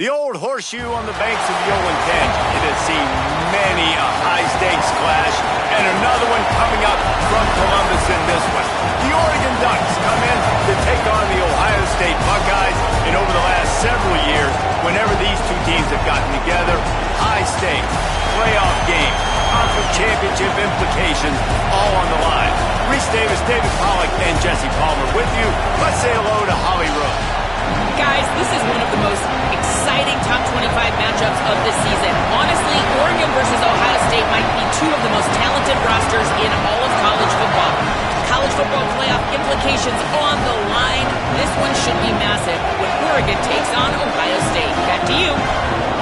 The old horseshoe on the banks of the O10. It has seen many a high-stakes clash, and another one coming up from Columbus in this one. The Oregon Ducks come in to take on the Ohio State Buckeyes, and over the last several years, whenever these two teams have gotten together, high-stakes, playoff game, conference championship implications, all on the line. Reese Davis, David Pollack, and Jesse Palmer with you. Let's say hello to Holly Rose. Guys, this is one of the most exciting top 25 matchups of this season. Honestly, Oregon versus Ohio State might be two of the most talented rosters in all of college football. College football playoff implications on the line. This one should be massive when Oregon takes on Ohio State. Back to you.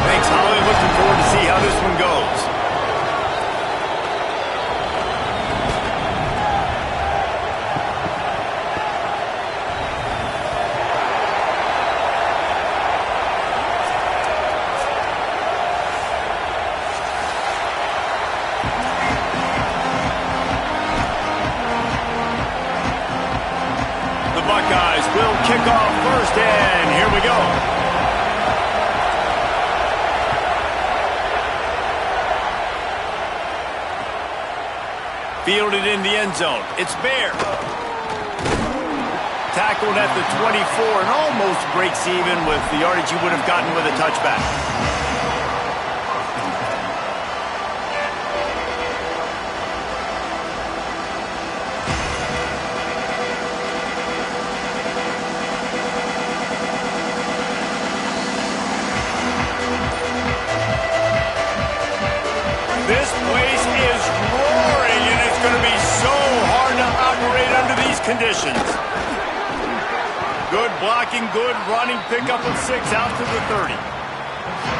Thanks, Holly. Looking forward to see how this one goes. Buckeyes will kick off first, and here we go. Fielded in the end zone. It's Bear. Tackled at the 24 and almost breaks even with the yardage you would have gotten with a touchback. This place is roaring, and it's going to be so hard to operate under these conditions. Good blocking, good running, pickup of 6 out to the 30.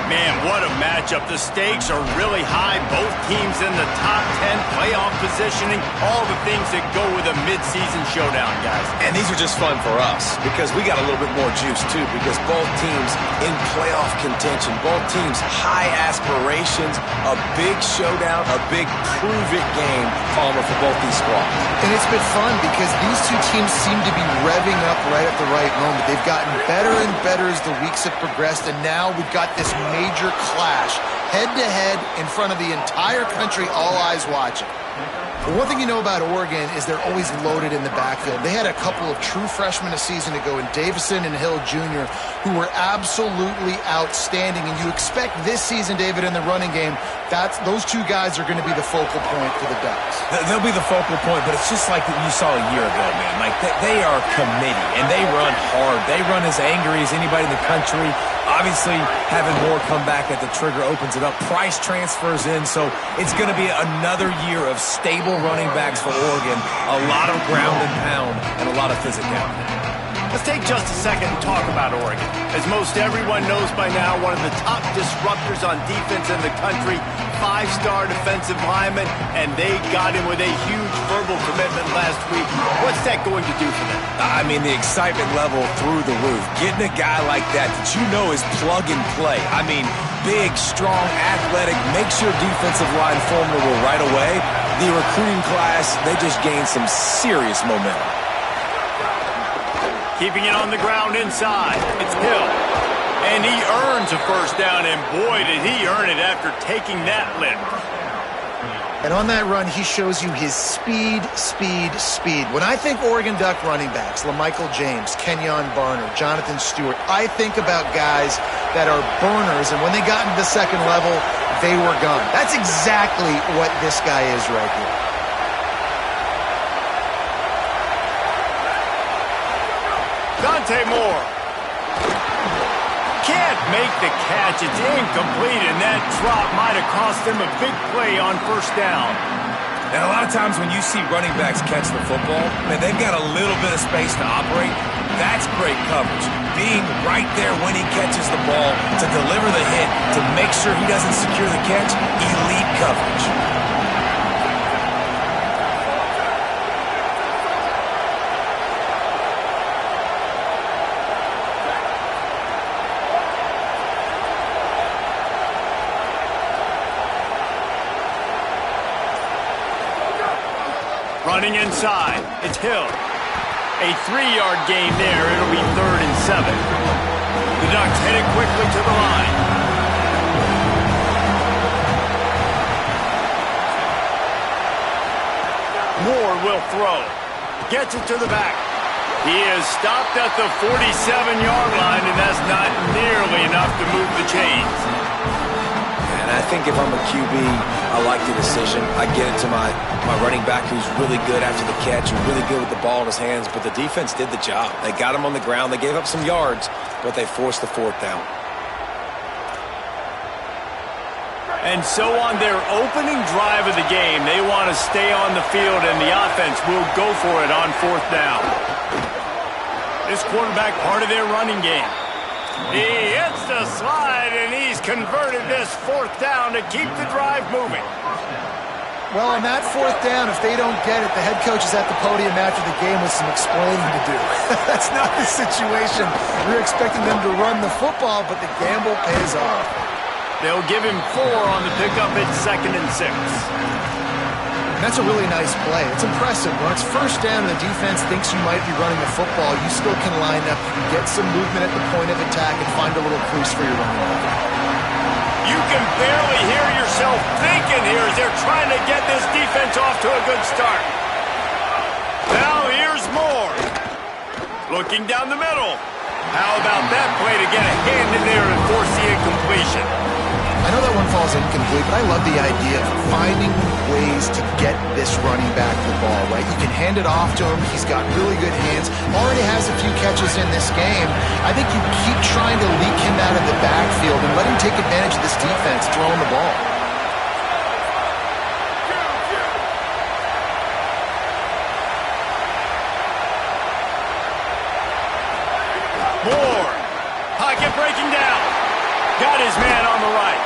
Man, what a matchup. The stakes are really high. Both teams in the top 10, playoff positioning, all the things that go with a mid-season showdown, guys. And these are just fun for us because we got a little bit more juice, too, because both teams in playoff contention, both teams high aspirations, a big showdown, a big prove-it game, Palmer, for both these squads. And it's been fun because these two teams seem to be revving up right at the right moment. They've gotten better and better as the weeks have progressed, and now we've got this major clash, head-to-head in front of the entire country, all eyes watching. But one thing you know about Oregon is they're always loaded in the backfield. They had a couple of true freshmen a season ago in Davison and Hill Jr., who were absolutely outstanding. And you expect this season, David, in the running game, those two guys are going to be the focal point for the Ducks. They'll be the focal point, but it's just like you saw a year ago, man. Like, they are committed, and they run hard. They run as angry as anybody in the country. Obviously, having Moore come back at the trigger opens it up. Price transfers in, so it's going to be another year of stable running backs for Oregon. A lot of ground and pound and a lot of physicality. Let's take just a second and talk about Oregon. As most everyone knows by now, one of the top disruptors on defense in the country, 5-star defensive lineman, and they got him with a huge verbal commitment last week. What's that going to do for them? I mean, the excitement level through the roof. Getting a guy like that you know is plug and play. I mean, big, strong, athletic, makes your defensive line formidable right away. The recruiting class, they just gained some serious momentum. Keeping it on the ground inside. It's Hill. And he earns a first down, and boy, did he earn it after taking that lift. And on that run, he shows you his speed, speed, speed. When I think Oregon Duck running backs, LaMichael James, Kenyon Barner, Jonathan Stewart, I think about guys that are burners, and when they got into the second level, they were gone. That's exactly what this guy is right here. Dante Moore can't make the catch. It's incomplete, and that drop might have cost him a big play on first down. And a lot of times when you see running backs catch the football, man, they've got a little bit of space to operate. That's great coverage. Being right there when he catches the ball to deliver the hit, to make sure he doesn't secure the catch, elite coverage. Running inside, it's Hill. A 3-yard gain there. It'll be 3rd and 7. The The Ducks headed quickly to the line. Moore will throw. Gets it to the back. He is stopped at the 47-yard line, and that's not nearly enough to move the chains. And I think if I'm a QB, I like the decision. I get it to my running back who's really good after the catch and really good with the ball in his hands, but the defense did the job. They got him on the ground. They gave up some yards, but they forced the fourth down. And so on their opening drive of the game, they want to stay on the field, and the offense will go for it on fourth down. This quarterback part of their running game. He hits the slide, and he's converted this fourth down to keep the drive moving. Well, on that fourth down, if they don't get it, the head coach is at the podium after the game with some explaining to do. That's not the situation. We're expecting them to run the football, but the gamble pays off. They'll give him 4 on the pickup at 2nd and 6. That's a really nice play. It's impressive. When it's first down and the defense thinks you might be running the football, you still can line up, get some movement at the point of attack, and find a little crease for your running back. You can barely hear yourself thinking here as they're trying to get this defense off to a good start. Now here's Moore. Looking down the middle. How about that play to get a hand in there and force the incompletion? I know that one falls incomplete, but I love the idea of finding ways to get this running back the ball, right? You can hand it off to him. He's got really good hands. Already has a few catches in this game. I think you keep trying to leak him out of the backfield and let him take advantage of this defense throwing the ball. Moore. Pocket breaking down. Got his man on the right.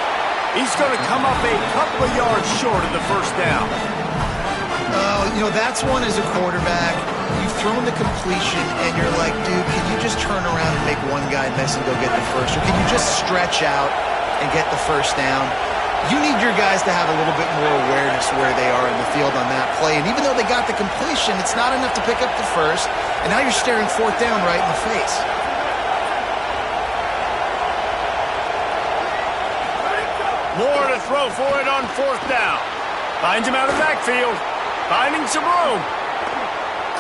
He's going to come up a couple of yards short of the first down. That's one as a quarterback. You've thrown the completion, and you're like, dude, can you just turn around and make one guy miss and go get the first? Or can you just stretch out and get the first down? You need your guys to have a little bit more awareness where they are in the field on that play. And even though they got the completion, it's not enough to pick up the first. And now you're staring fourth down right in the face. Moore to throw for it on fourth down. Finds him out of the backfield. Finding some room.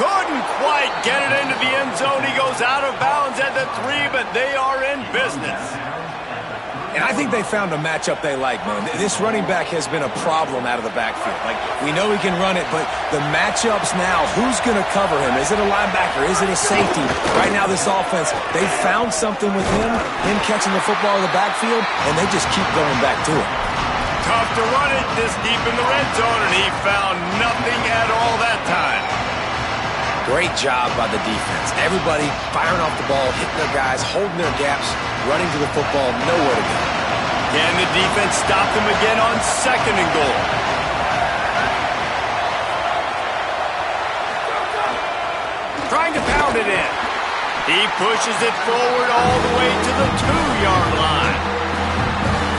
Couldn't quite get it into the end zone. He goes out of bounds at the 3, but they are in business. And I think they found a matchup they like, man. This running back has been a problem out of the backfield. Like, we know he can run it, but the matchups now, who's going to cover him? Is it a linebacker? Is it a safety? Right now, this offense, they found something with him catching the football in the backfield, and they just keep going back to it. Tough to run it this deep in the red zone, and he found nothing at all that time. Great job by the defense. Everybody firing off the ball, hitting their guys, holding their gaps, running to the football, nowhere to go. Can the defense stop them again on 2nd and goal? Trying to pound it in. He pushes it forward all the way to the 2-yard line.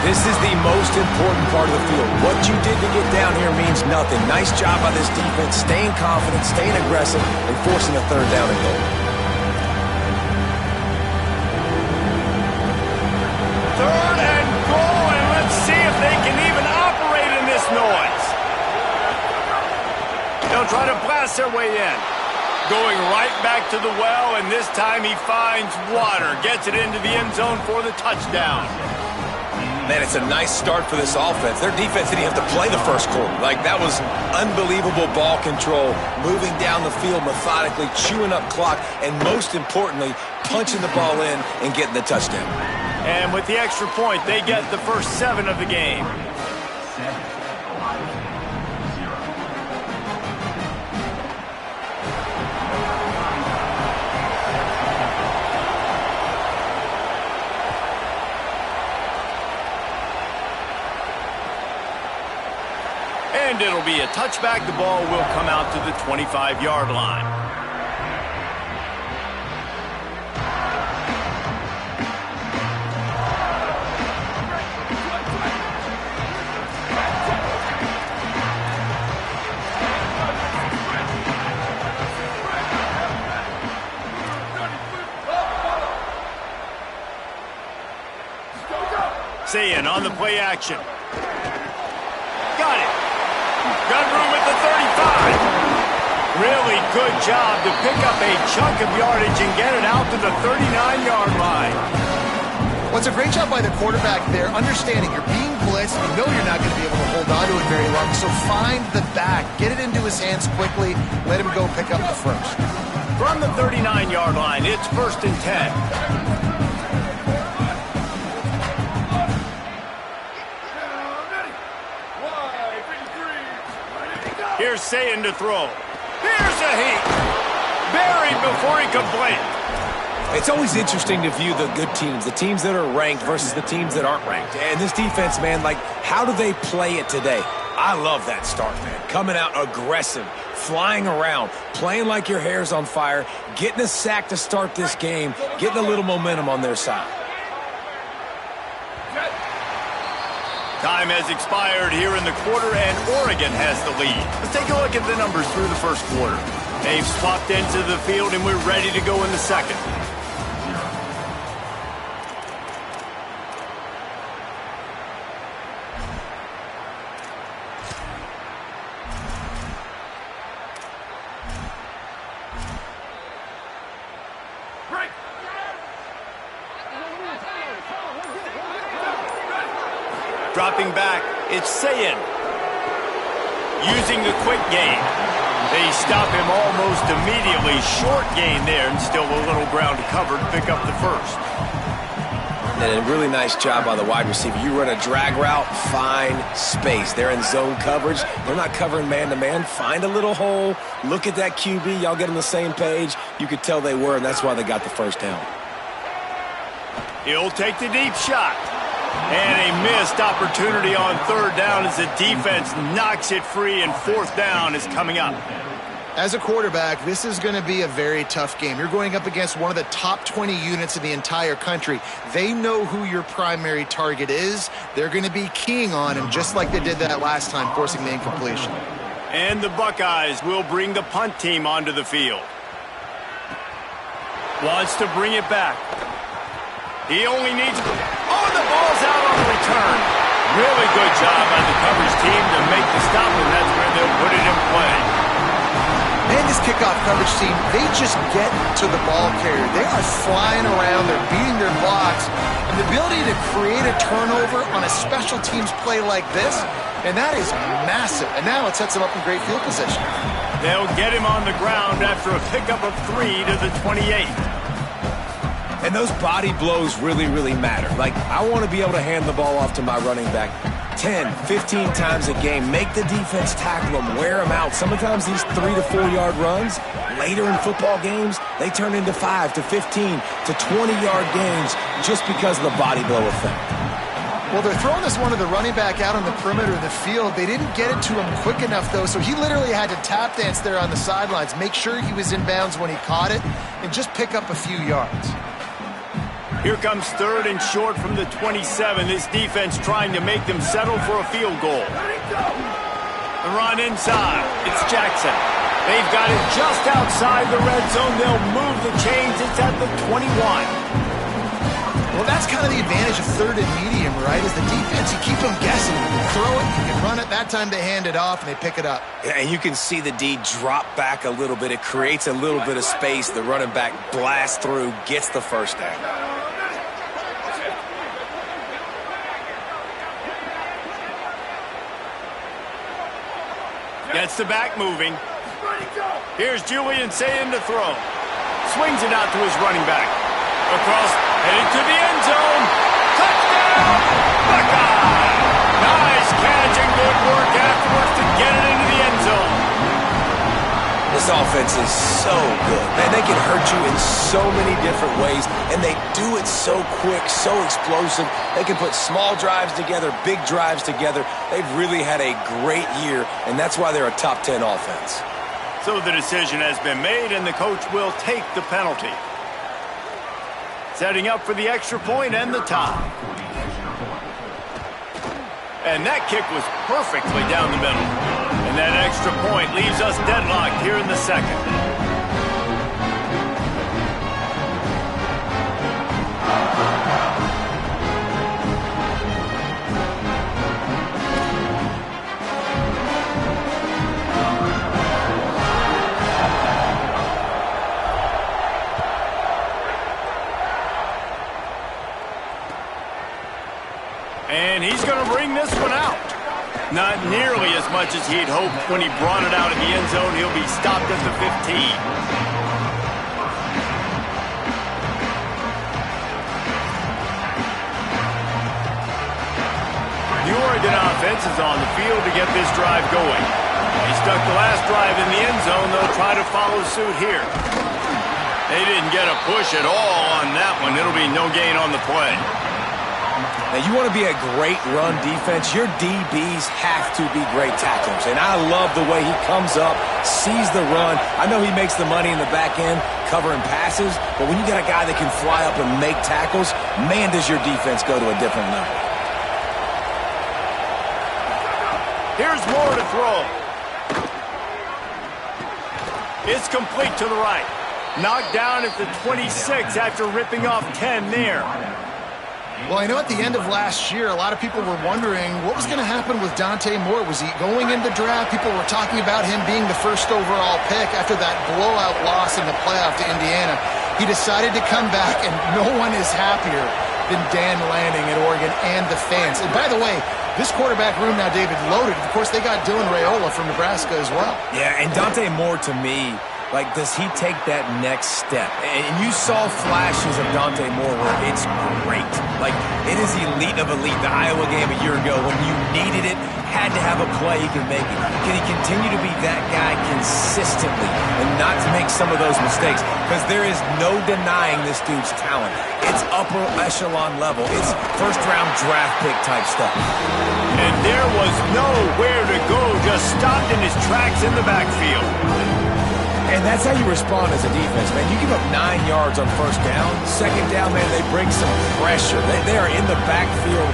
This is the most important part of the field. What you did to get down here means nothing. Nice job by this defense, staying confident, staying aggressive, and forcing a 3rd down and goal. 3rd and goal, and let's see if they can even operate in this noise. They'll try to blast their way in. Going right back to the well, and this time he finds water. Gets it into the end zone for the touchdown. Man, it's a nice start for this offense. Their defense didn't have to play the first quarter. Like, that was unbelievable ball control, moving down the field methodically, chewing up clock, and most importantly, punching the ball in and getting the touchdown. And with the extra point, they get the first 7 of the game. And it'll be a touchback. The ball will come out to the 25-yard line. Sayin on the play action. Got it. Gun room at the 35. Really good job to pick up a chunk of yardage and get it out to the 39-yard line. Well, it's a great job by the quarterback there, understanding you're being blitzed, you know you're not going to be able to hold on to it very long, so find the back, get it into his hands quickly, let him go pick up the first. From the 39-yard line, it's 1st and 10. Here's Sayin to throw. Here's a heat. Buried before he could blink. It's always interesting to view the good teams, the teams that are ranked versus the teams that aren't ranked. And this defense, man, like, how do they play it today? I love that start, man. Coming out aggressive, flying around, playing like your hair's on fire, getting a sack to start this game, getting a little momentum on their side. Time has expired here in the quarter, and Oregon has the lead. Let's take a look at the numbers through the first quarter. They've swapped into the field, and we're ready to go in the second. Dropping back, it's Sayin. Using the quick game. They stop him almost immediately. Short gain there, and still a little ground to cover to pick up the first. And a really nice job by the wide receiver. You run a drag route, find space. They're in zone coverage. They're not covering man-to-man. Find a little hole. Look at that QB. Y'all get on the same page. You could tell they were, and that's why they got the first down. He'll take the deep shot. And a missed opportunity on 3rd down as the defense knocks it free, and 4th down is coming up. As a quarterback, this is going to be a very tough game. You're going up against one of the top 20 units in the entire country. They know who your primary target is. They're going to be keying on him just like they did that last time, forcing the incompletion. And the Buckeyes will bring the punt team onto the field. Wants to bring it back. He only needs... Oh, the ball's out on the return. Really good job by the coverage team to make the stop, and that's where they'll put it in play. Man, this kickoff coverage team, they just get to the ball carrier. They are flying around. They're beating their blocks. And the ability to create a turnover on a special teams play like this, and that is massive. And now it sets them up in great field position. They'll get him on the ground after a pickup of 3 to the 28. And those body blows really, really matter. Like, I want to be able to hand the ball off to my running back 10, 15 times a game. Make the defense tackle them, wear them out. Sometimes these 3 to 4 yard runs, later in football games, they turn into 5 to 15 to 20-yard gains just because of the body blow effect. Well, they're throwing this one to the running back out on the perimeter of the field. They didn't get it to him quick enough, though, so he literally had to tap dance there on the sidelines, make sure he was in bounds when he caught it, and just pick up a few yards. Here comes 3rd and short from the 27. This defense trying to make them settle for a field goal. The run inside. It's Jackson. They've got it just outside the red zone. They'll move the chains. It's at the 21. Well, that's kind of the advantage of 3rd and medium, right? Is the defense, you keep them guessing. You can throw it, you can run it. That time they hand it off, and they pick it up. Yeah, and you can see the D drop back a little bit. It creates a little bit of space. The running back blasts through, gets the first down. Gets the back moving. Here's Julian Sayin to throw. Swings it out to his running back. Across, heading to the end zone. Touchdown! Buckeye! Nice catch and good work afterwards to get it into the end zone. This offense is so good. Man, they can hurt you in so many different ways, and they do it so quick, so explosive. They can put small drives together, big drives together. They've really had a great year, and that's why they're a top 10 offense. So the decision has been made, and the coach will take the penalty. Setting up for the extra point and the tie. And that kick was perfectly down the middle. And that extra point leaves us deadlocked here in the second. And he's going to bring this one out. Not nearly as much as he'd hoped when he brought it out in the end zone. He'll be stopped at the 15. The Oregon offense is on the field to get this drive going. They stuck the last drive in the end zone. They'll try to follow suit here. They didn't get a push at all on that one. It'll be no gain on the play. Now, you want to be a great run defense, your DBs have to be great tacklers. And I love the way he comes up, sees the run. I know he makes the money in the back end covering passes, but when you got a guy that can fly up and make tackles, man, does your defense go to a different level. Here's Moore to throw. It's complete to the right. Knocked down at the 26 after ripping off 10 there. Well, I know at the end of last year, a lot of people were wondering what was going to happen with Dante Moore. Was he going in the draft? People were talking about him being the first overall pick after that blowout loss in the playoff to Indiana. He decided to come back, and no one is happier than Dan Lanning at Oregon and the fans. And by the way, this quarterback room now, David, loaded. Of course, they got Dylan Raiola from Nebraska as well. Yeah, and Dante Moore, to me, like, does he take that next step? And you saw flashes of Dante Moore where it's great. Like, it is elite of elite. The Iowa game a year ago, when you needed it, had to have a play, he can make it. Can he continue to be that guy consistently and not to make some of those mistakes? Because there is no denying this dude's talent. It's upper echelon level. It's first-round draft pick type stuff. And there was nowhere to go, just stopped in his tracks in the backfield. And that's how you respond as a defense, man. You give up 9 yards on first down. Second down, man, they bring some pressure. They are in the backfield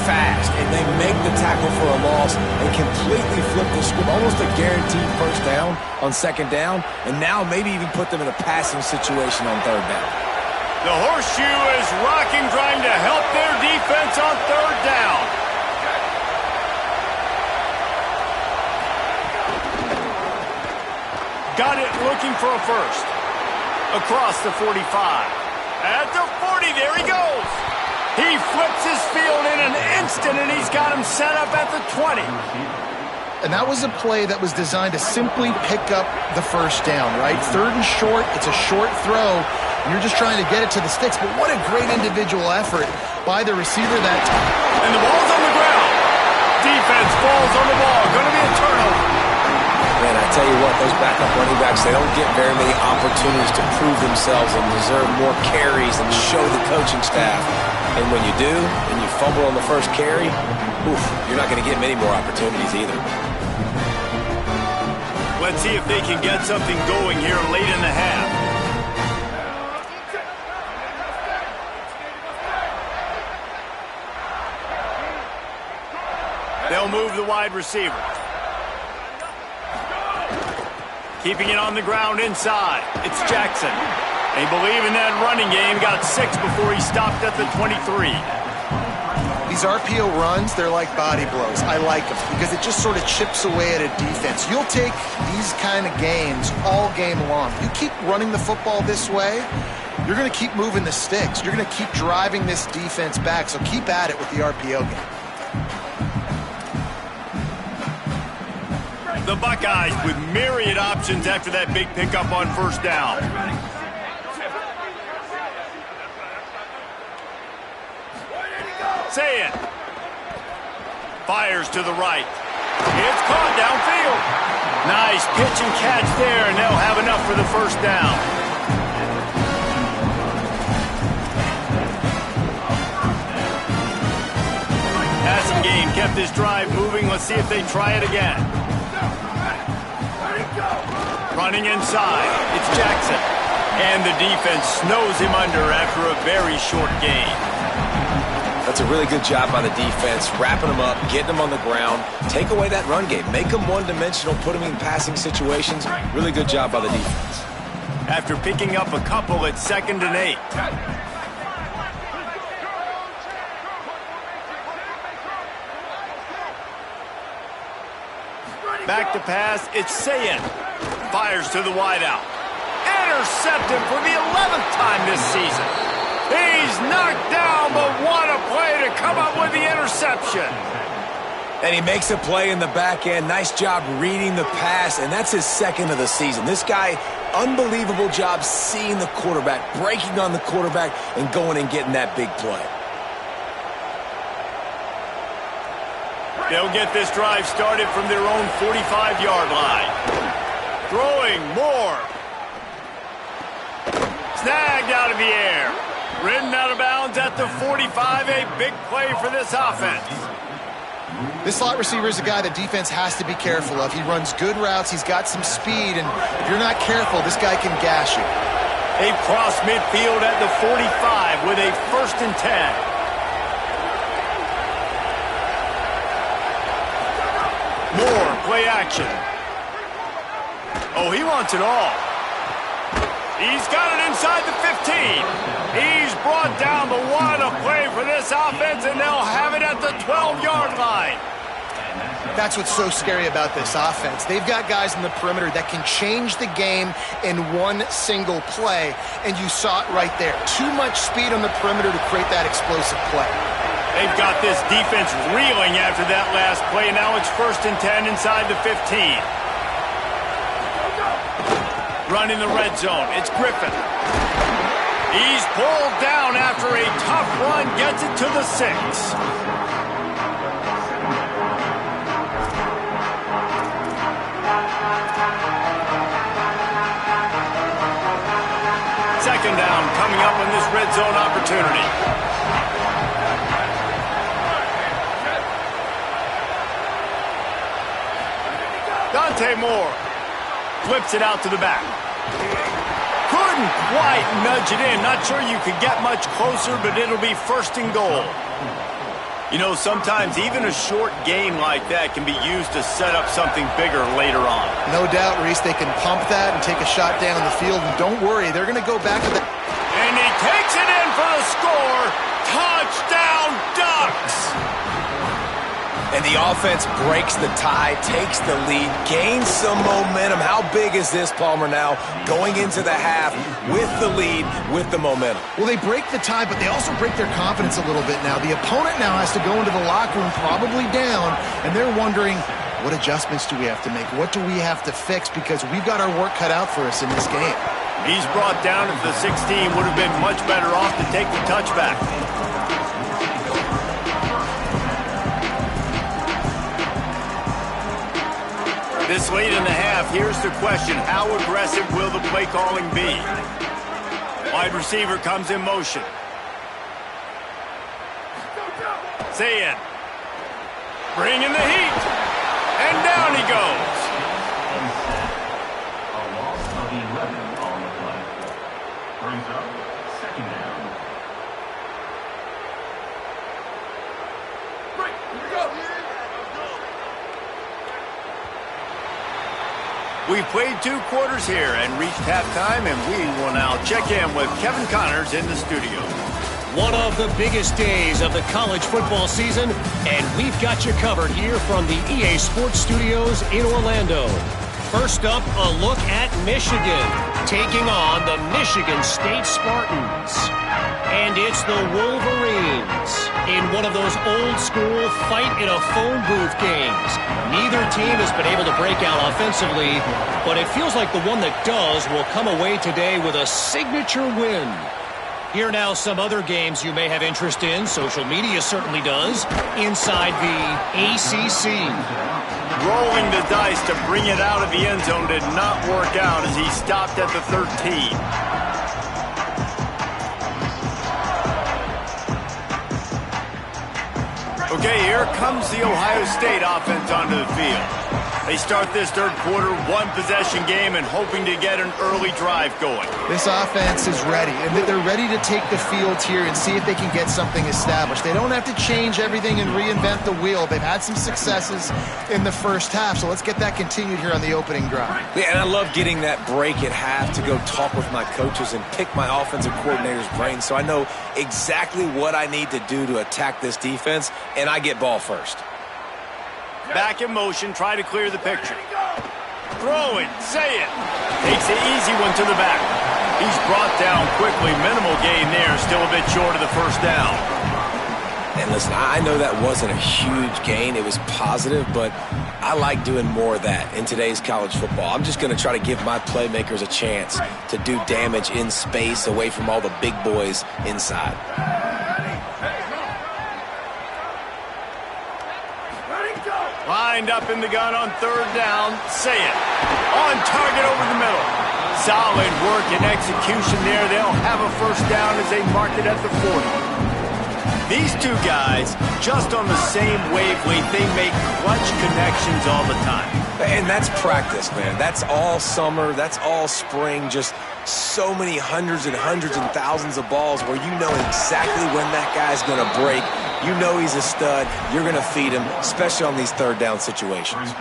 fast, and they make the tackle for a loss and completely flip the script. Almost a guaranteed first down on second down, and now maybe even put them in a passing situation on third down. The horseshoe is rocking, trying to help their defense on third down. Got it, looking for a first. Across the 45. At the 40, there he goes. He flips his field in an instant, and he's got him set up at the 20. And that was a play that was designed to simply pick up the first down, right? Third and short, it's a short throw. You're just trying to get it to the sticks, but what a great individual effort by the receiver that time. And the ball's on the ground. Defense falls on the ball. Going to be a turnover. Man, I tell you what, those backup running backs, they don't get very many opportunities to prove themselves and deserve more carries and show the coaching staff. And when you do, and you fumble on the first carry, you're not going to get many more opportunities either. Let's see if they can get something going here late in the half. They'll move the wide receiver. Keeping it on the ground inside. It's Jackson. They believe in that running game. Got 6 before he stopped at the 23. These RPO runs, they're like body blows. I like them because it just sort of chips away at a defense. You'll take these kind of games all game long. You keep running the football this way, you're going to keep moving the sticks. You're going to keep driving this defense back, so keep at it with the RPO game. The Buckeyes with myriad options after that big pickup on first down. Say it. Fires to the right. It's caught downfield. Nice pitch and catch there, and they'll have enough for the first down. Passing game kept this drive moving. Let's see if they try it again. Running inside, it's Jackson. And the defense snows him under after a very short gain. That's a really good job by the defense, wrapping them up, getting them on the ground, take away that run game, make them one-dimensional, put them in passing situations. Really good job by the defense. After picking up a couple at 2nd and 8. Back to pass, it's Sayin. Fires to the wideout. Intercepted for the 11th time this season. He's knocked down, but what a play to come up with the interception. interception. And he makes a play in the back end. Nice job reading the pass, and that's his second of the season. This guy, unbelievable job seeing the quarterback, breaking on the quarterback, and going and getting that big play. They'll get this drive started from their own 45-yard line. Throwing more. Snagged out of the air. Ridden out of bounds at the 45. A big play for this offense. This slot receiver is a guy the defense has to be careful of. He runs good routes. He's got some speed, and if you're not careful, this guy can gash you. They've crossed midfield at the 45 with a 1st and 10. More play action. Oh, he wants it all. He's got it inside the 15. He's brought down, but what a play for this offense, and they'll have it at the 12-yard line. That's what's so scary about this offense. They've got guys in the perimeter that can change the game in one single play, and you saw it right there. Too much speed on the perimeter to create that explosive play. They've got this defense reeling after that last play. Now it's 1st and 10 inside the 15. Running the red zone. It's Griffin. He's pulled down after a tough run. Gets it to the 6. Second down coming up on this red zone opportunity. Dante Moore flips it out to the back. Couldn't quite nudge it in. Not sure you could get much closer, but it'll be 1st and goal. You know, sometimes even a short gain like that can be used to set up something bigger later on. No doubt, Reese, they can pump that and take a shot down the field. And don't worry, they're going to go back to the... And he takes it in for the score. Touchdown, Ducks! And the offense breaks the tie, takes the lead, gains some momentum. How big is this, Palmer, now going into the half with the lead, with the momentum? Well, they break the tie, but they also break their confidence a little bit now. The opponent now has to go into the locker room probably down, and they're wondering, what adjustments do we have to make? What do we have to fix? Because we've got our work cut out for us in this game. He's brought down at the 16. Would have been much better off to take the touchback. This late in the half, here's the question. How aggressive will the play calling be? Wide receiver comes in motion. Sayin. Bringing the heat. And down he goes. A loss of 11 on the play. Brings up 2nd down. Right, here we go. We've played 2 quarters here and reached halftime, and we will now check in with Kevin Connors in the studio. One of the biggest days of the college football season, and we've got you covered here from the EA Sports Studios in Orlando. First up, a look at Michigan, taking on the Michigan State Spartans. And it's the Wolverines in one of those old-school fight-in-a-phone booth games. Neither team has been able to break out offensively, but it feels like the one that does will come away today with a signature win. Here now some other games you may have interest in. Social media certainly does. Inside the ACC. Rolling the dice to bring it out of the end zone did not work out as he stopped at the 13. Okay, here comes the Ohio State offense onto the field. They start this third quarter, 1-possession game, and hoping to get an early drive going. This offense is ready, and they're ready to take the field here and see if they can get something established. They don't have to change everything and reinvent the wheel. They've had some successes in the first half, so let's get that continued here on the opening drive. Yeah, and I love getting that break at half to go talk with my coaches and pick my offensive coordinator's brain so I know exactly what I need to do to attack this defense, and I get ball first. Back in motion, try to clear the picture. Throw it, say it. Takes the easy one to the back. He's brought down quickly. Minimal gain there, still a bit short of the first down. And listen, I know that wasn't a huge gain. It was positive, but I like doing more of that in today's college football. I'm just going to try to give my playmakers a chance to do damage in space away from all the big boys inside. Lined up in the gun on third down. Say it. On target over the middle. Solid work and execution there. They'll have a first down as they mark it at the 40. These two guys, just on the same wavelength, they make clutch connections all the time. And that's practice, man. That's all summer. That's all spring. Just so many hundreds and thousands of balls where you know exactly when that guy's going to break. You know he's a stud. You're going to feed him, especially on these third down situations.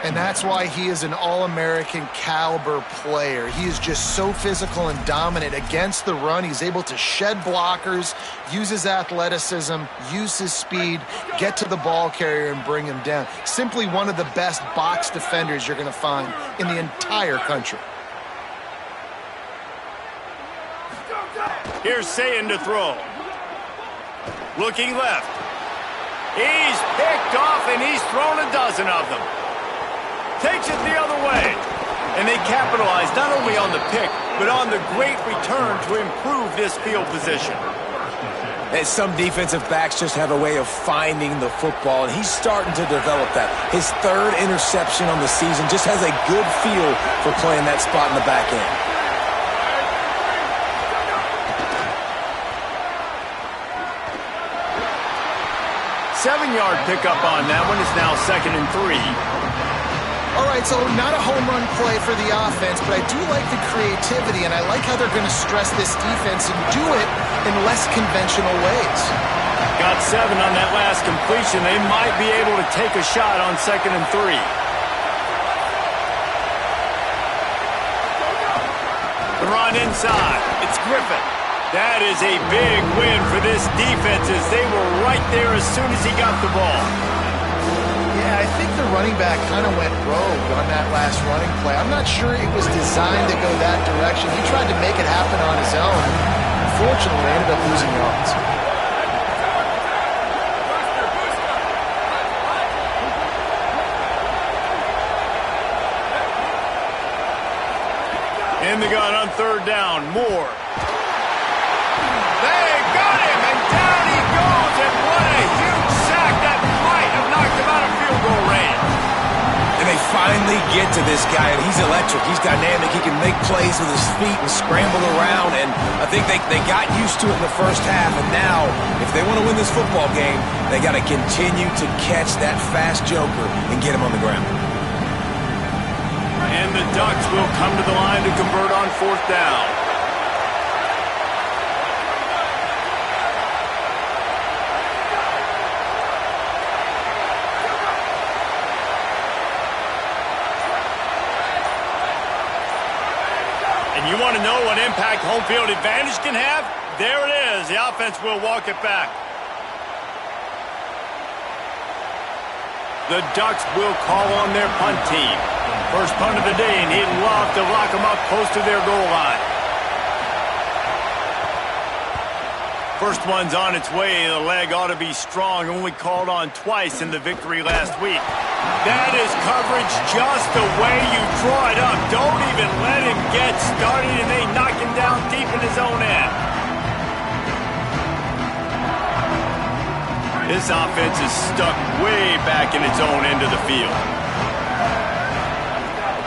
And that's why he is an All-American caliber player. He is just so physical and dominant against the run. He's able to shed blockers, use his athleticism, use his speed, get to the ball carrier and bring him down. Simply one of the best box defenders you're going to find in the entire country. Here's Sayin to throw. Looking left. He's picked off and he's thrown a dozen of them. Takes it the other way. And they capitalize not only on the pick, but on the great return to improve this field position. And some defensive backs just have a way of finding the football, and he's starting to develop that. His third interception on the season just has a good feel for playing that spot in the back end. Seven-yard pickup on that one is now 2nd and 3. All right, so not a home run play for the offense, but I do like the creativity, and I like how they're going to stress this defense and do it in less conventional ways. Got 7 on that last completion. They might be able to take a shot on 2nd and 3. The run inside. It's Griffin. That is a big win for this defense as they were right there as soon as he got the ball. Yeah, I think the running back kind of went rogue on that last running play. I'm not sure it was designed to go that direction. He tried to make it happen on his own. Unfortunately, ended up losing yards. In the gun on third down, Moore. They got him, and down he goes, and what a huge sack that might have knocked him out of field goal range. And they finally get to this guy, and he's electric. He's dynamic. He can make plays with his feet and scramble around, and I think they got used to it in the first half, and now, if they want to win this football game, they got to continue to catch that fast joker and get him on the ground. And the Ducks will come to the line to convert on 4th down. And you want to know what impact home field advantage can have? There it is. The offense will walk it back. The Ducks will call on their punt team. First punt of the day, and he'd love to lock them up close to their goal line. First one's on its way. The leg ought to be strong. Only called on twice in the victory last week. That is coverage just the way you draw it up. Don't even let him get started, and they knock him down deep in his own end. This offense is stuck way back in its own end of the field.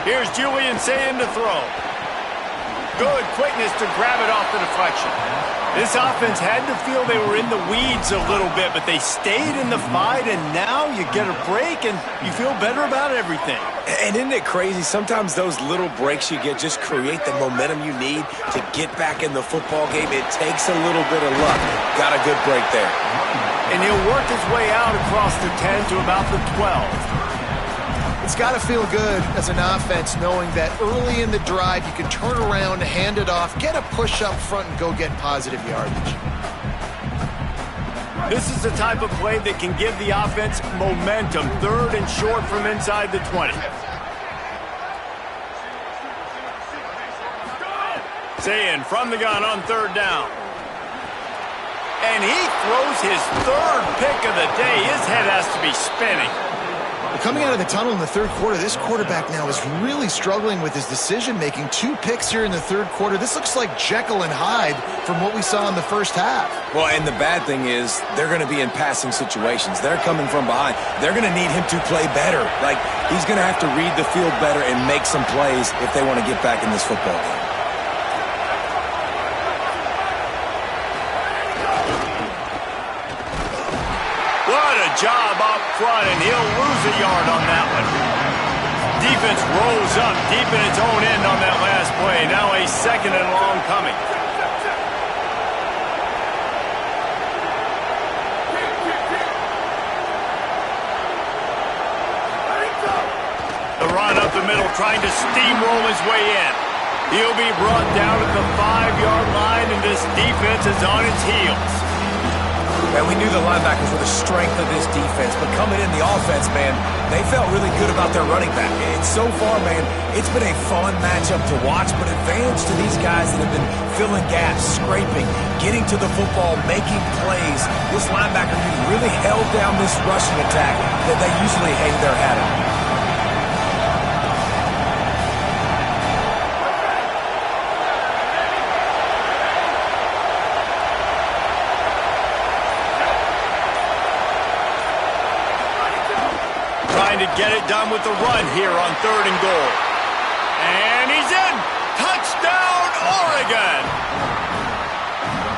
Here's Julian Sayin to throw. Good quickness to grab it off the deflection. This offense had to feel they were in the weeds a little bit, but they stayed in the fight, and now you get a break, and you feel better about everything. And isn't it crazy? Sometimes those little breaks you get just create the momentum you need to get back in the football game. It takes a little bit of luck. Got a good break there. And he'll work his way out across the 10 to about the 12. It's got to feel good as an offense knowing that early in the drive you can turn around, hand it off, get a push up front, and go get positive yardage. This is the type of play that can give the offense momentum. 3rd and short from inside the 20. Sayin from the gun on 3rd down. And he throws his third pick of the day. His head has to be spinning. Coming out of the tunnel in the third quarter, this quarterback now is really struggling with his decision-making. 2 picks here in the third quarter. This looks like Jekyll and Hyde from what we saw in the first half. Well, and the bad thing is they're going to be in passing situations. They're coming from behind. They're going to need him to play better. Like, he's going to have to read the field better and make some plays if they want to get back in this football game. Job up front, and he'll lose a yard on that one. Defense rolls up deep in its own end on that last play. Now a 2nd and long coming. The run up the middle, trying to steamroll his way in. He'll be brought down at the 5-yard line, and this defense is on its heels. And we knew the linebackers were the strength of this defense, but coming in the offense, man, they felt really good about their running back. And so far, man, it's been a fun matchup to watch, but advantage to these guys that have been filling gaps, scraping, getting to the football, making plays. This linebacker unit really held down this rushing attack that they usually hang their hat on. To get it done with the run here on 3rd and goal. And he's in! Touchdown, Oregon!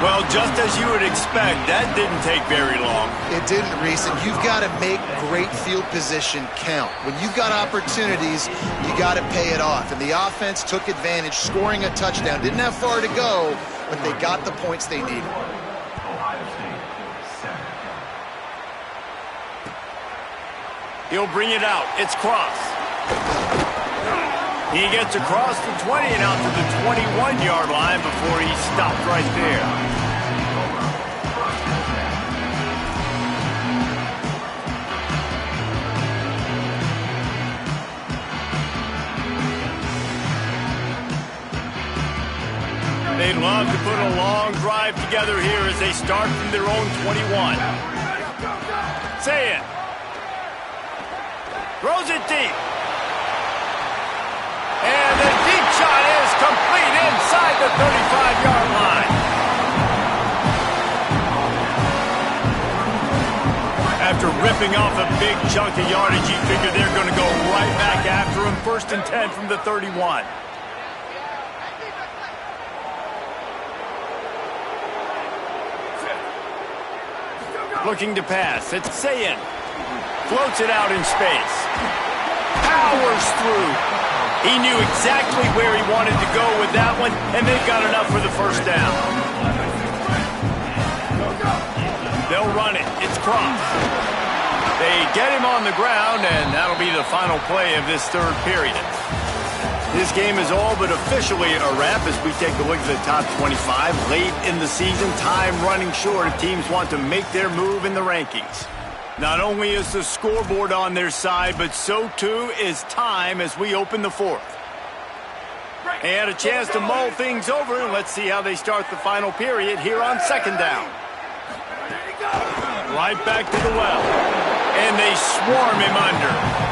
Well, just as you would expect, that didn't take very long. It didn't, Reese, and you've got to make great field position count. When you've got opportunities, you got to pay it off. And the offense took advantage, scoring a touchdown. Didn't have far to go, but they got the points they needed. He'll bring it out. It's Cross. He gets across the 20 and out to the 21-yard line before he stopped right there. They'd love to put a long drive together here as they start from their own 21. Say it. Throws it deep. And the deep shot is complete inside the 35-yard line. After ripping off a big chunk of yardage, you figure they're going to go right back after him. 1st and 10 from the 31. Looking to pass. It's Sayin. Floats it out in space. Powers through. He knew exactly where he wanted to go with that one, and they've got enough for the 1st down. They'll run it. It's Cross. They get him on the ground, and that'll be the final play of this 3rd period. This game is all but officially a wrap as we take a look at the top 25. Late in the season, time running short if teams want to make their move in the rankings. Not only is the scoreboard on their side, but so too is time as we open the 4th. They had a chance to mull things over, and let's see how they start the final period here on 2nd down. Right back to the well, and they swarm him under.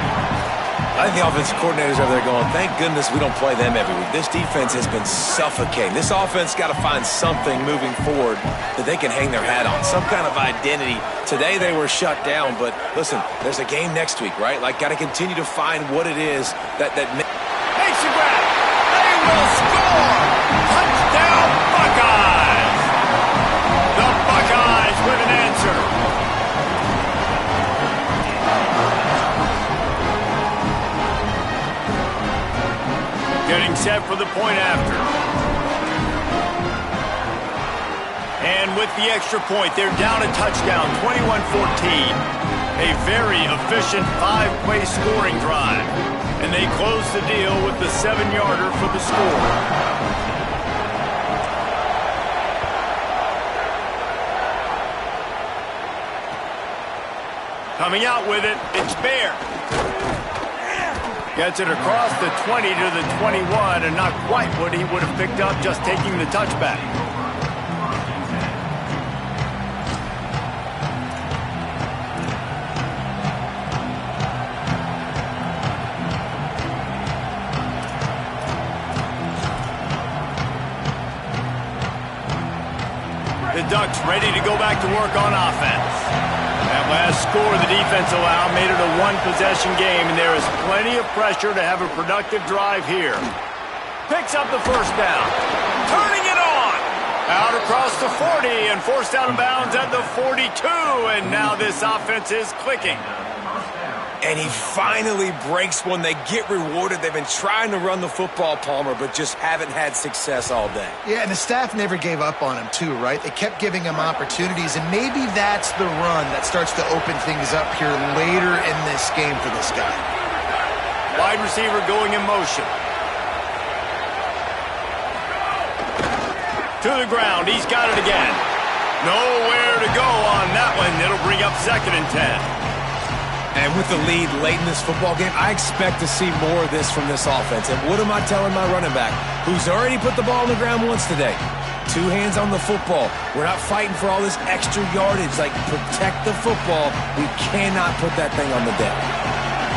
I think the offensive coordinators over there going, thank goodness we don't play them every week. This defense has been suffocating. This offense got to find something moving forward that they can hang their hat on, some kind of identity. Today they were shut down, but listen, there's a game next week, right? Like, got to continue to find what it is that makes a grab. They will score. Touchdown, Buckeyes. The Buckeyes with an answer. Getting set for the point after. And with the extra point, they're down a touchdown, 21-14. A very efficient 5-play scoring drive. And they close the deal with the 7-yarder for the score. Coming out with it, it's Bear. Gets it across the 20 to the 21, and not quite what he would have picked up just taking the touchback. Ducks ready to go back to work on offense. That last score the defense allowed made it a one-possession game, and there is plenty of pressure to have a productive drive here. Picks up the first down. Turning it on. Out across the 40 and forced out of bounds at the 42, and now this offense is clicking. And he finally breaks one. They get rewarded. They've been trying to run the football, Palmer, but just haven't had success all day. Yeah, and the staff never gave up on him, too, right? They kept giving him opportunities, and maybe that's the run that starts to open things up here later in this game for this guy. Wide receiver going in motion. To the ground. He's got it again. Nowhere to go on that one. It'll bring up 2nd and 10. And with the lead late in this football game, I expect to see more of this from this offense. And what am I telling my running back, who's already put the ball on the ground once today? 2 hands on the football. We're not fighting for all this extra yardage. Like, protect the football. We cannot put that thing on the deck.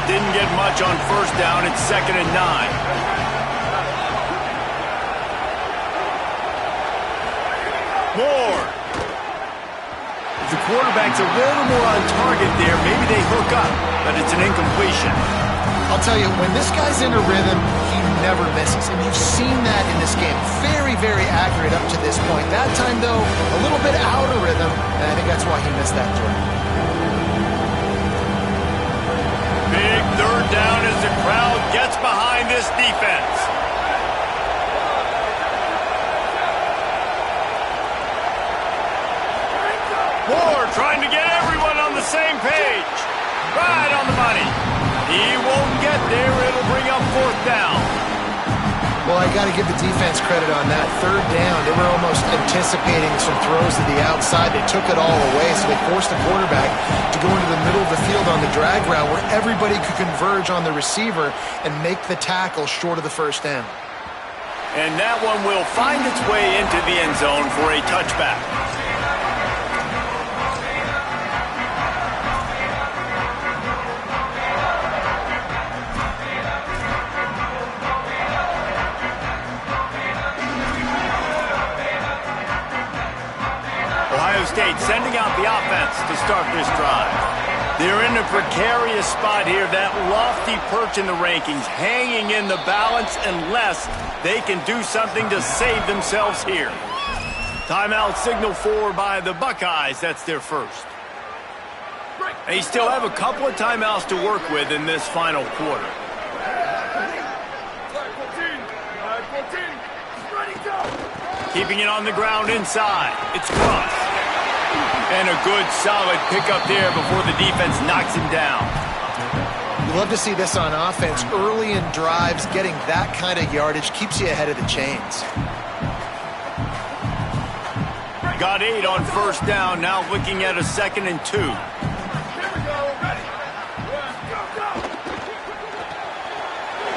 Didn't get much on first down. It's 2nd and 9. More. The quarterback's a little more on target there. Maybe they hook up, but it's an incompletion. I'll tell you, when this guy's in a rhythm, he never misses. And you've seen that in this game. Very, very accurate up to this point. That time, though, a little bit out of rhythm, and I think that's why he missed that throw. Big 3rd down as the crowd gets behind this defense. Moore trying to get everyone on the same page. Right on the money. He won't get there. It'll bring up 4th down. Well, I got to give the defense credit on that. 3rd down, they were almost anticipating some throws to the outside. They took it all away, so they forced the quarterback to go into the middle of the field on the drag route where everybody could converge on the receiver and make the tackle short of the 1st down. And that one will find its way into the end zone for a touchback. State sending out the offense to start this drive. They're in a precarious spot here, that lofty perch in the rankings, hanging in the balance unless they can do something to save themselves here. Timeout signal for by the Buckeyes. That's their first. They still have a couple of timeouts to work with in this final quarter. Keeping it on the ground inside. It's Cross. And a good, solid pickup there before the defense knocks him down. You love to see this on offense. Early in drives, getting that kind of yardage keeps you ahead of the chains. Got 8 on first down, now looking at a 2nd and 2.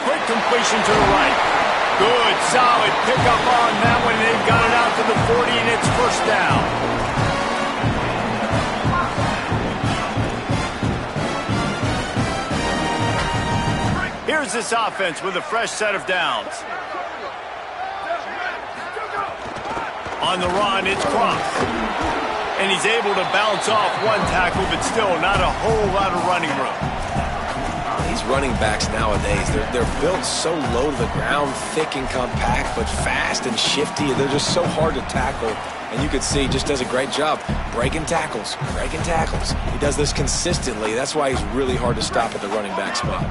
Quick completion to the right. Good, solid pickup on that one. They've got it out to the 40, and it's 1st down. Here's this offense with a fresh set of downs. On the run, it's Cross. And he's able to bounce off one tackle, but still not a whole lot of running room. These running backs nowadays, they're built so low to the ground, thick and compact, but fast and shifty. They're just so hard to tackle. And you can see he just does a great job breaking tackles, He does this consistently. That's why he's really hard to stop at the running back spot.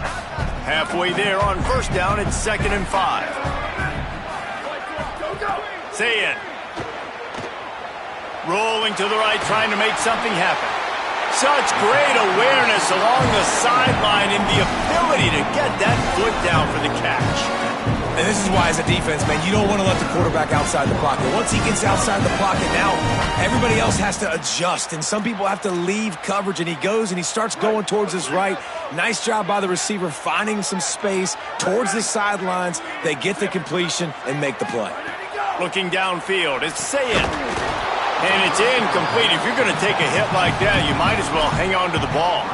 Halfway there on first down, it's 2nd and 5. Sayin. Rolling to the right, trying to make something happen. Such great awareness along the sideline and the ability to get that foot down for the catch. And this is why, as a defense, man, you don't want to let the quarterback outside the pocket. Once he gets outside the pocket, now everybody else has to adjust. And some people have to leave coverage, and he goes and he starts going towards his right. Nice job by the receiver finding some space towards the sidelines. They get the completion and make the play. Looking downfield, it's Sayin. And it's incomplete. If you're going to take a hit like that, you might as well hang on to the ball.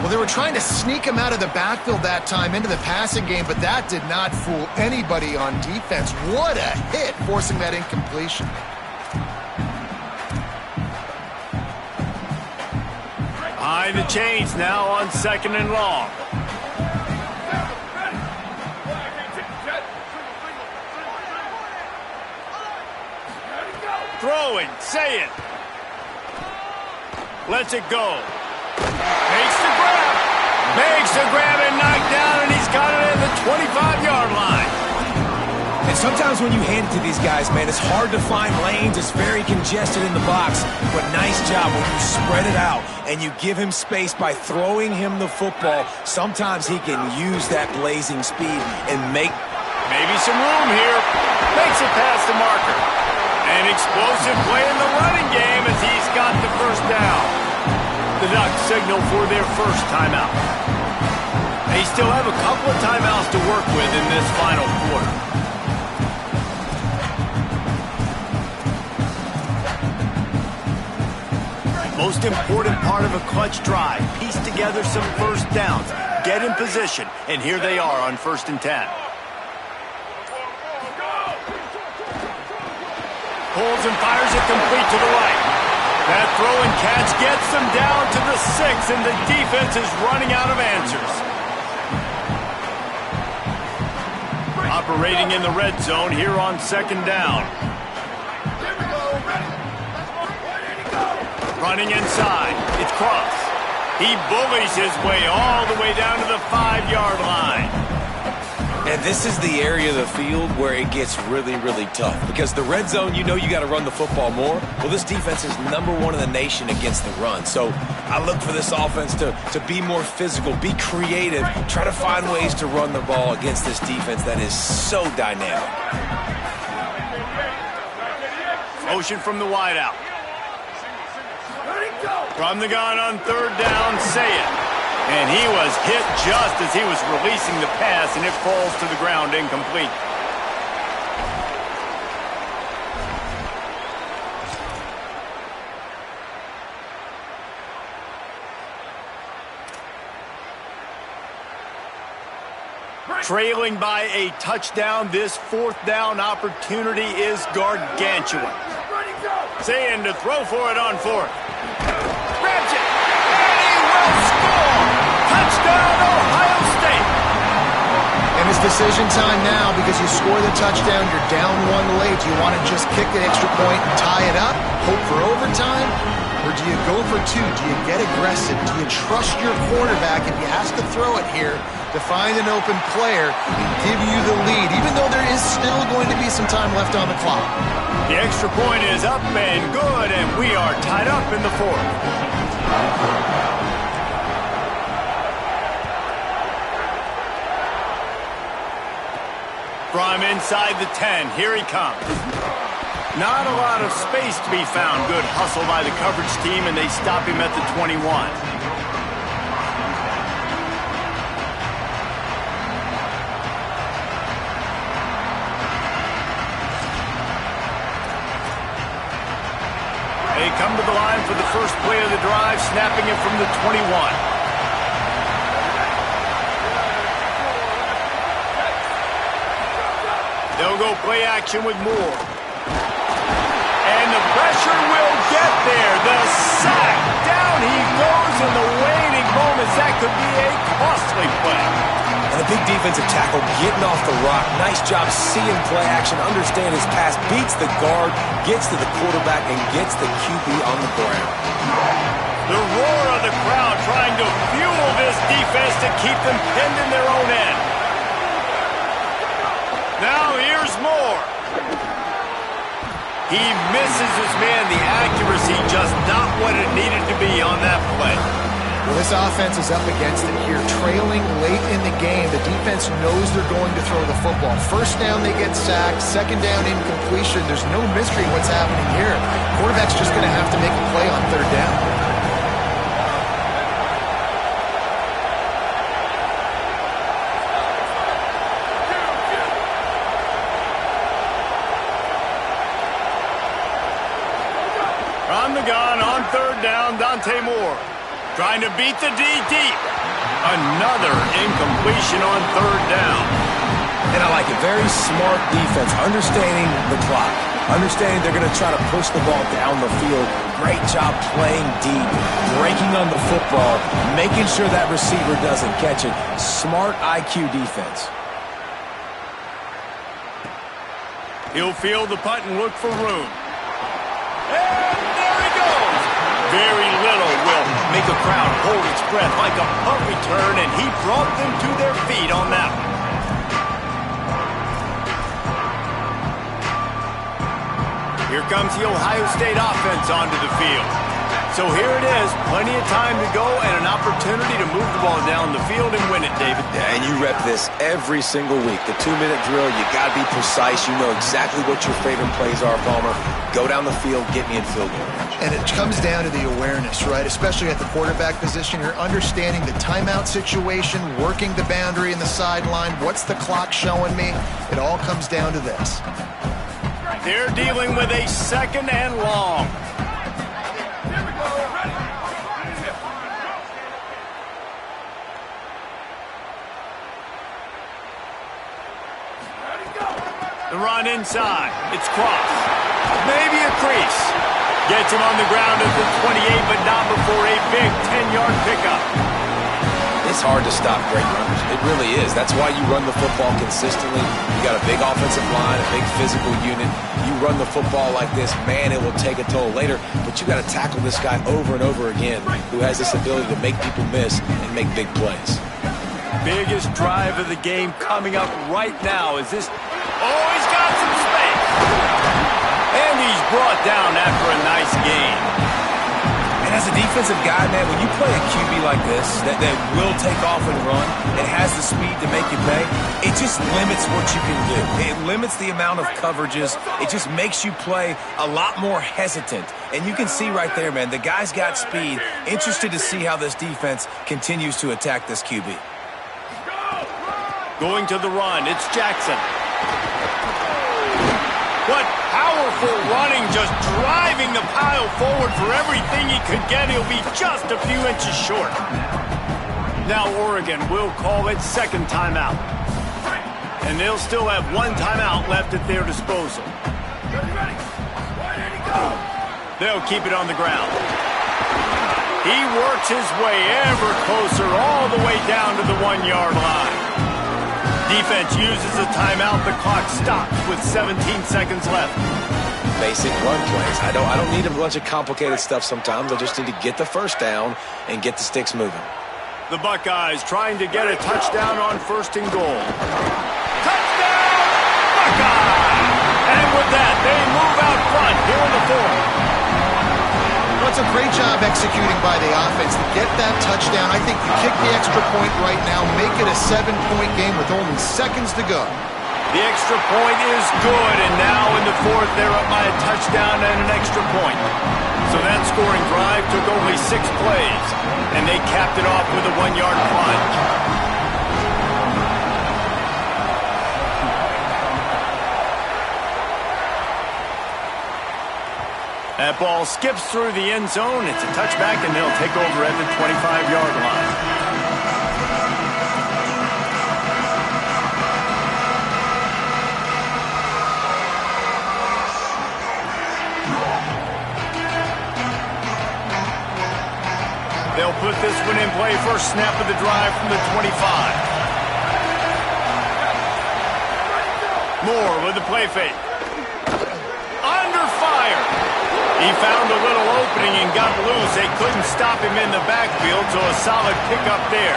Well, they were trying to sneak him out of the backfield that time into the passing game, but that did not fool anybody on defense. What a hit, forcing that incompletion. Behind the chains now on 2nd and long. Throwing, say it. Lets it go. Makes the grab. Makes the grab and knocked down, and he's got it at the 25-yard line. And sometimes when you hand it to these guys, man, it's hard to find lanes. It's very congested in the box. But nice job when you spread it out and you give him space by throwing him the football. Sometimes he can use that blazing speed and make maybe some room here. Makes it past the marker. An explosive play in the running game as he's got the first down. The Ducks signal for their first timeout. They still have a couple of timeouts to work with in this final quarter. Most important part of a clutch drive, piece together some first downs, get in position, and here they are on 1st and 10. Pulls and fires it complete to the right. That throw and catch gets them down to the 6, and the defense is running out of answers. Operating in the red zone here on 2nd down. Running inside. It's Cross. He bullies his way all the way down to the 5-yard line. And this is the area of the field where it gets really, really tough. Because the red zone, you know you got to run the football more. Well, this defense is #1 in the nation against the run. So I look for this offense to be more physical, be creative, try to find ways to run the ball against this defense that is so dynamic. Motion from the wideout. From the gun on 3rd down, say it. And he was hit just as he was releasing the pass, and it falls to the ground incomplete. Trailing by a touchdown, this 4th down opportunity is gargantuan. Saying to throw for it on 4th. Grabs it, and he will score! Touchdown, Ohio State! And it's decision time now because you score the touchdown, you're down 1 late. Do you want to just kick the extra point and tie it up, hope for overtime? Or do you go for 2? Do you get aggressive? Do you trust your quarterback if he has to throw it here to find an open player and give you the lead, even though there is still going to be some time left on the clock? The extra point is up and good, and we are tied up in the 4th. From inside the 10, here he comes. Not a lot of space to be found. Good hustle by the coverage team, and they stop him at the 21. They come to the line for the first play of the drive, snapping it from the 21. They'll go play action with Moore. And the pressure will get there. The sack. Down he goes in the waning moments. That could be a costly play. And a big defensive tackle getting off the rock. Nice job seeing play action, understand his pass, beats the guard, gets to the quarterback, and gets the QB on the ground. The roar of the crowd trying to fuel this defense to keep them pinned in their own end. Now here's Moore. He misses his man. The accuracy just not what it needed to be on that play. Well, this offense is up against it here, trailing late in the game. The defense knows they're going to throw the football. 1st down, they get sacked. 2nd down, incompletion. There's no mystery what's happening here. Quarterback's just going to have to make a play on 3rd down. From the gun on 3rd down, Dante Moore. Trying to beat the D deep. Another incompletion on 3rd down. And I like it. Very smart defense, understanding the clock. Understanding they're going to try to push the ball down the field. Great job playing deep, breaking on the football, making sure that receiver doesn't catch it. Smart IQ defense. He'll field the punt and look for room. And there he goes. Very little will make a crowd hold its breath like a punt return, and he brought them to their feet on that one. Here comes the Ohio State offense onto the field. So here it is, plenty of time to go and an opportunity to move the ball down the field and win it, David. Yeah, and you rep this every single week. The 2-minute drill, you got to be precise. You know exactly what your favorite plays are, Palmer. Go down the field, get me in field goal range. And it comes down to the awareness, right? Especially at the quarterback position. You're understanding the timeout situation, working the boundary and the sideline. What's the clock showing me? It all comes down to this. They're dealing with a second and long. The run inside. It's cross. Maybe a crease. Gets him on the ground at the 28, but not before a big 10-yard pickup. It's hard to stop great runners. It really is. That's why you run the football consistently. You got a big offensive line, a big physical unit. You run the football like this, man, it will take a toll later. But you got to tackle this guy over and over again who has this ability to make people miss and make big plays. Biggest drive of the game coming up right now is this. Oh, he's got some space. And he's brought down after a nice gain. And as a defensive guy, man, when you play a QB like this that will take off and run and has the speed to make you pay, it just limits what you can do. It limits the amount of coverages. It just makes you play a lot more hesitant. And you can see right there, man, the guy's got speed. Interested to see how this defense continues to attack this QB. Going to the run, it's Jackson. What powerful running, just driving the pile forward for everything he could get. He'll be just a few inches short. Now Oregon will call it second timeout. And they'll still have one timeout left at their disposal. They'll keep it on the ground. He works his way ever closer all the way down to the 1-yard line. Defense uses a timeout. The clock stops with 17 seconds left. Basic run plays. I don't need a bunch of complicated stuff sometimes. I just need to get the first down and get the sticks moving. The Buckeyes trying to get a touchdown on first and goal. Touchdown, Buckeyes! And with that, they move out front here in the fourth. It's a great job executing by the offense to get that touchdown. I think you kick the extra point right now, make it a 7-point game with only seconds to go. The extra point is good, and now in the fourth, they're up by a touchdown and an extra point. So that scoring drive took only 6 plays, and they capped it off with a 1-yard plunge. That ball skips through the end zone. It's a touchback, and they'll take over at the 25-yard line. They'll put this one in play. First snap of the drive from the 25. Moore with the play fake. Under fire. He found a little opening and got loose. They couldn't stop him in the backfield, so a solid pickup there.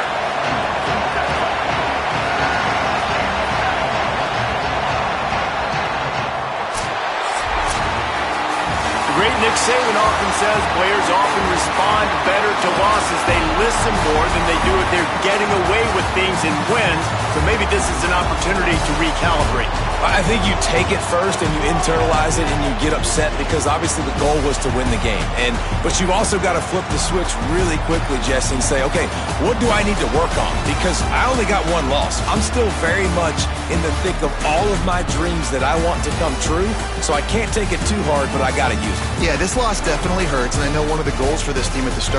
The great Nick Saban often says players often respond better to losses. They listen more than they do if they're getting away with things and wins. So maybe this is an opportunity to recalibrate. I think you take it first and you internalize it and you get upset because obviously the goal was to win the game. But you've also got to flip the switch really quickly, Jesse, and say, okay, what do I need to work on? Because I only got one loss. I'm still very much in the thick of all of my dreams that I want to come true, so I can't take it too hard, but I got to use it. Yeah, this loss definitely hurts, and I know one of the goals for this team at the start